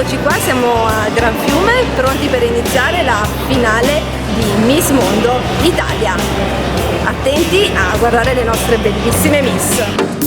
Eccoci qua, siamo a Gran Fiume, pronti per iniziare la finale di Miss Mondo Italia. Attenti a guardare le nostre bellissime Miss.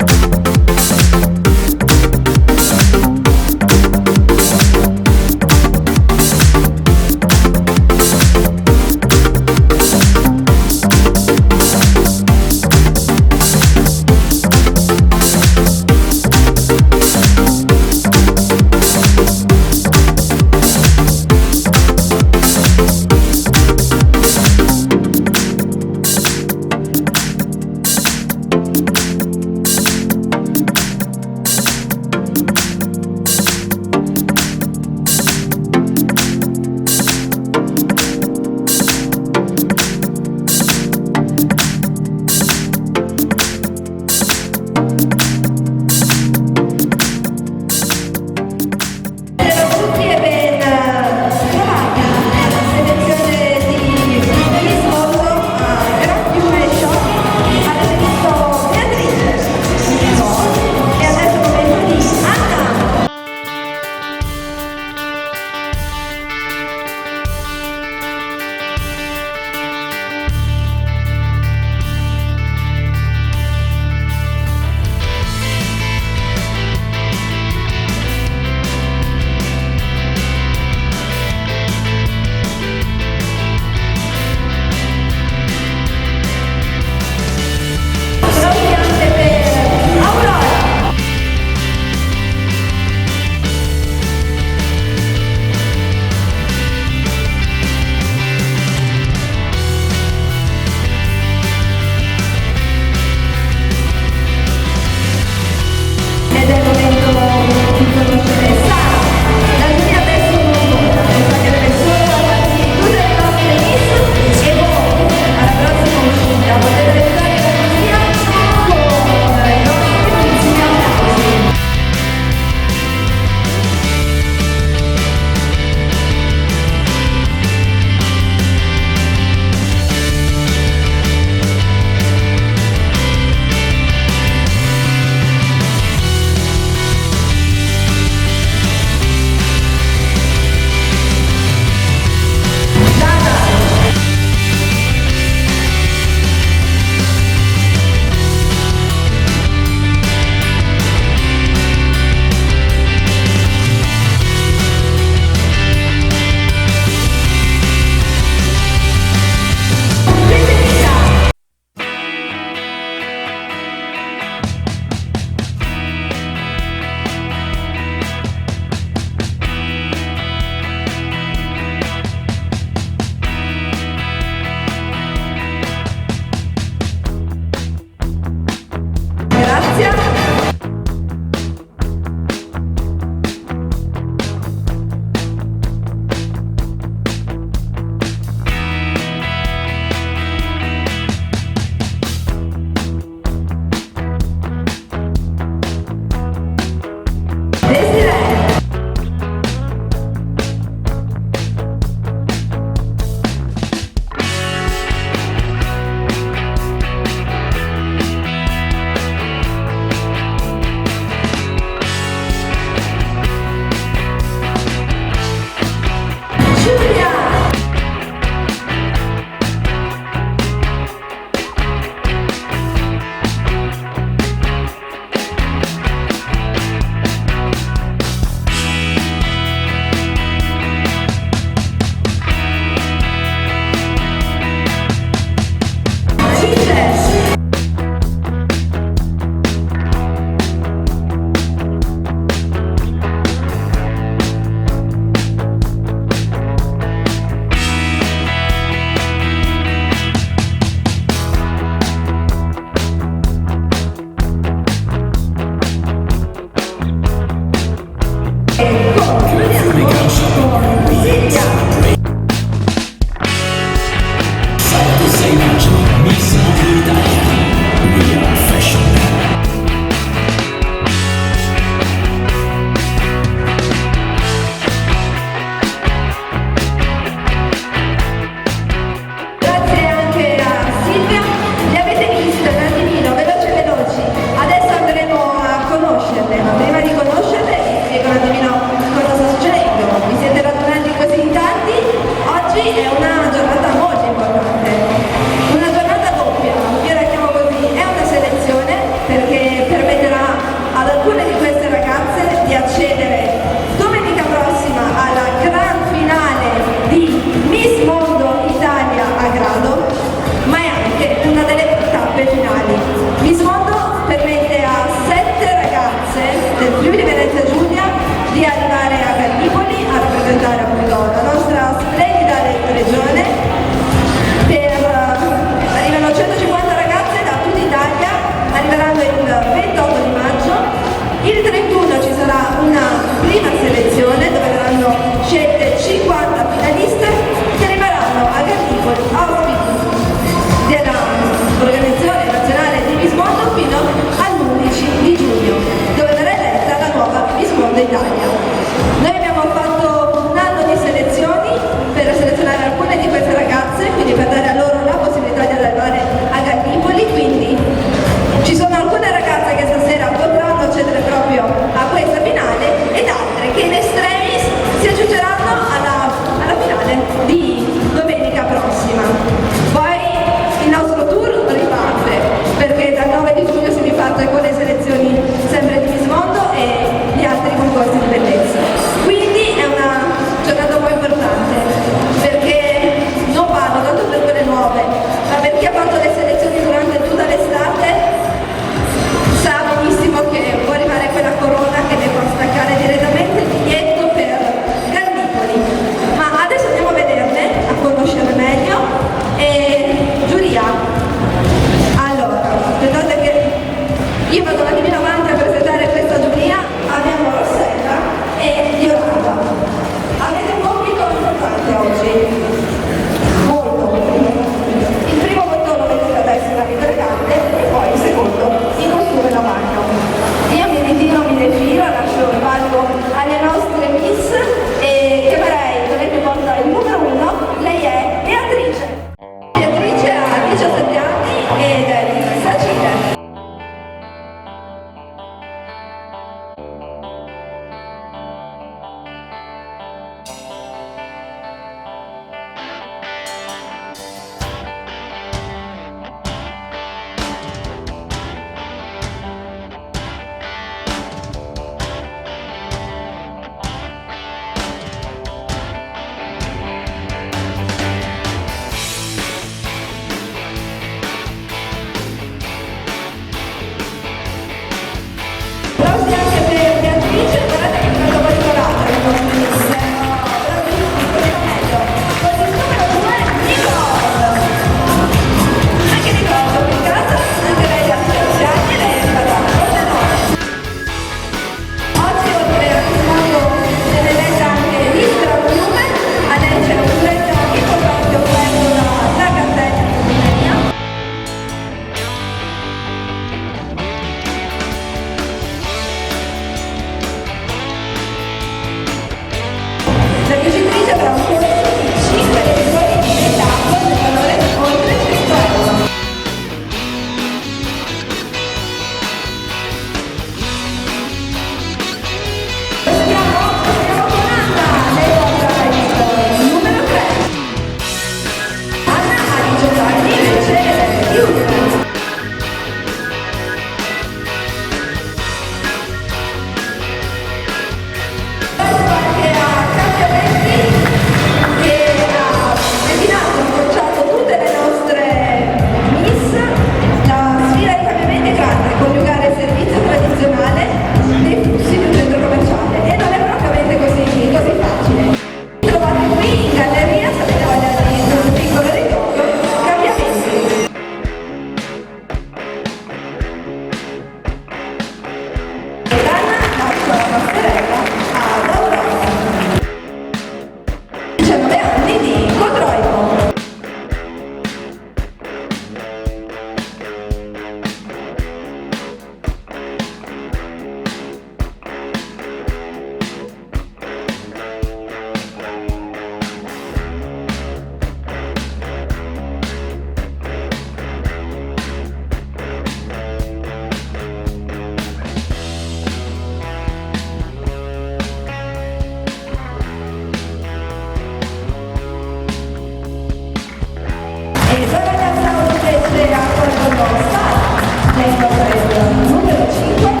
E sorvegliamo invece a qualcuno Sara, lei è il numero 5.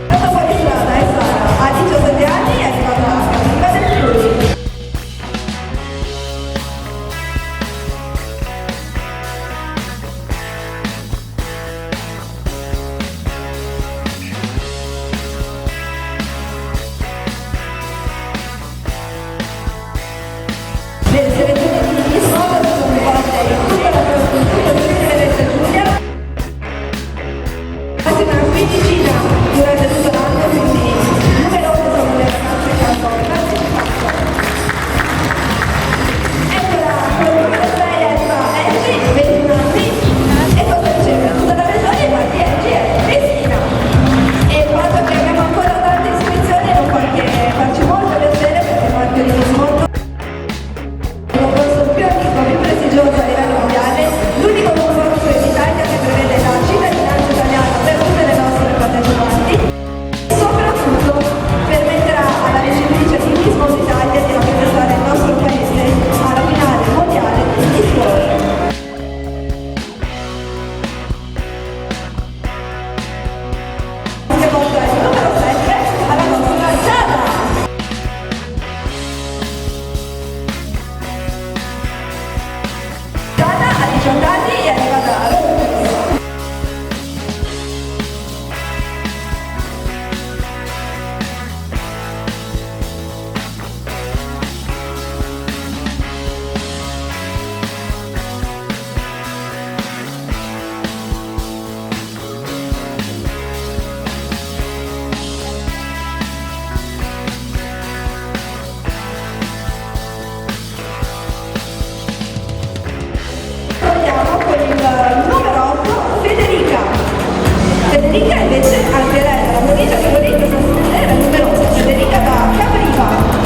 Dopo fuori strada è Sara, ha 17 anni e è arrivata a Capriva del Friuli. Le selezioni di Miss Mondo sono fatte in tutta la provincia di Reggio Emilia, quasi una quindicina durante tutto l'anno, quindi numerose sono le ragazze che hanno partecipato. Eccola, con il numero 6 è Angie, 21 anni, e cosa dice? Tutta la regione, ma di Angie è Cristina. E quando che abbiamo ancora tante iscrizioni non può che farci molto piacere perché il marchio di Miss Mondo più antico, più prestigioso a livello mondiale, l'unico concorso in Italia che prevede la cittadinanza italiana per tutte le nostre partecipanti e soprattutto permetterà alla vincitrice di Miss Mondo Italia di rappresentare il nostro paese alla finale mondiale di Miss World. Che porta il numero 7 alla nostra Giada. A 18 anni è arrivata a Roma. Andiamo con il numero 8, Federica. Federica invece, anche lei, la provincia di Torino, era numerosa. Federica da Capriva.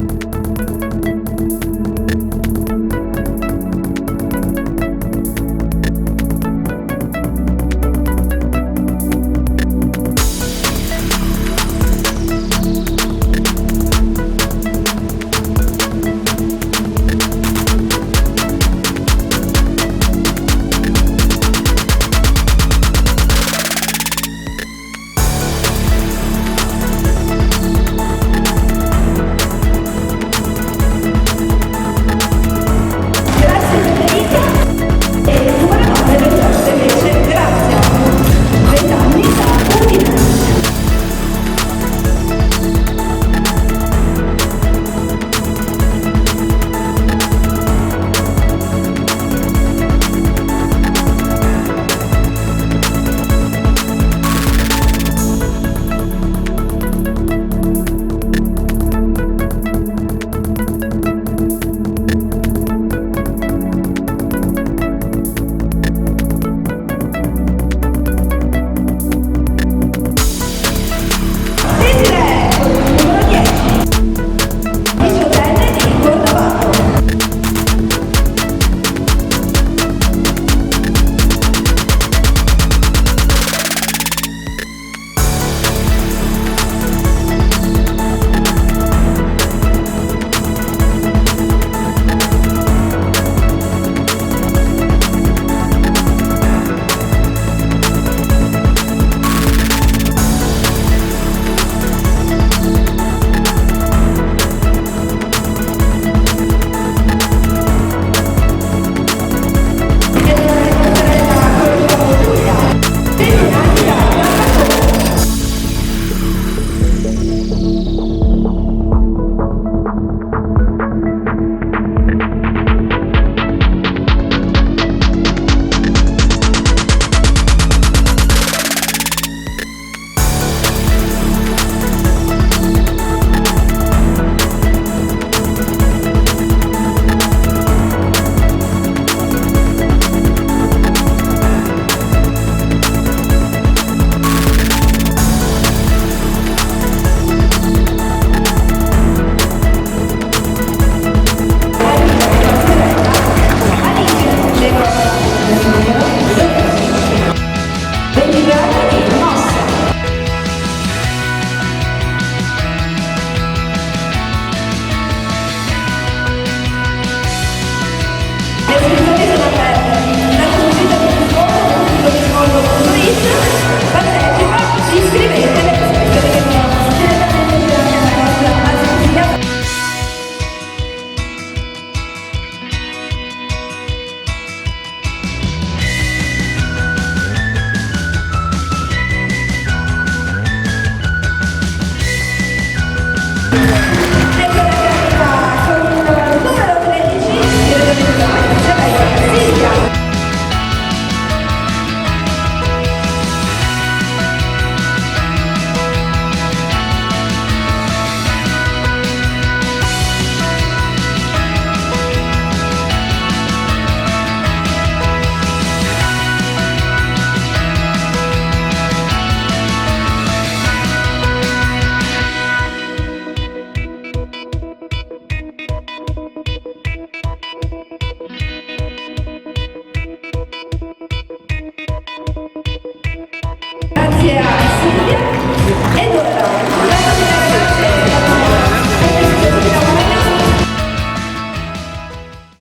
e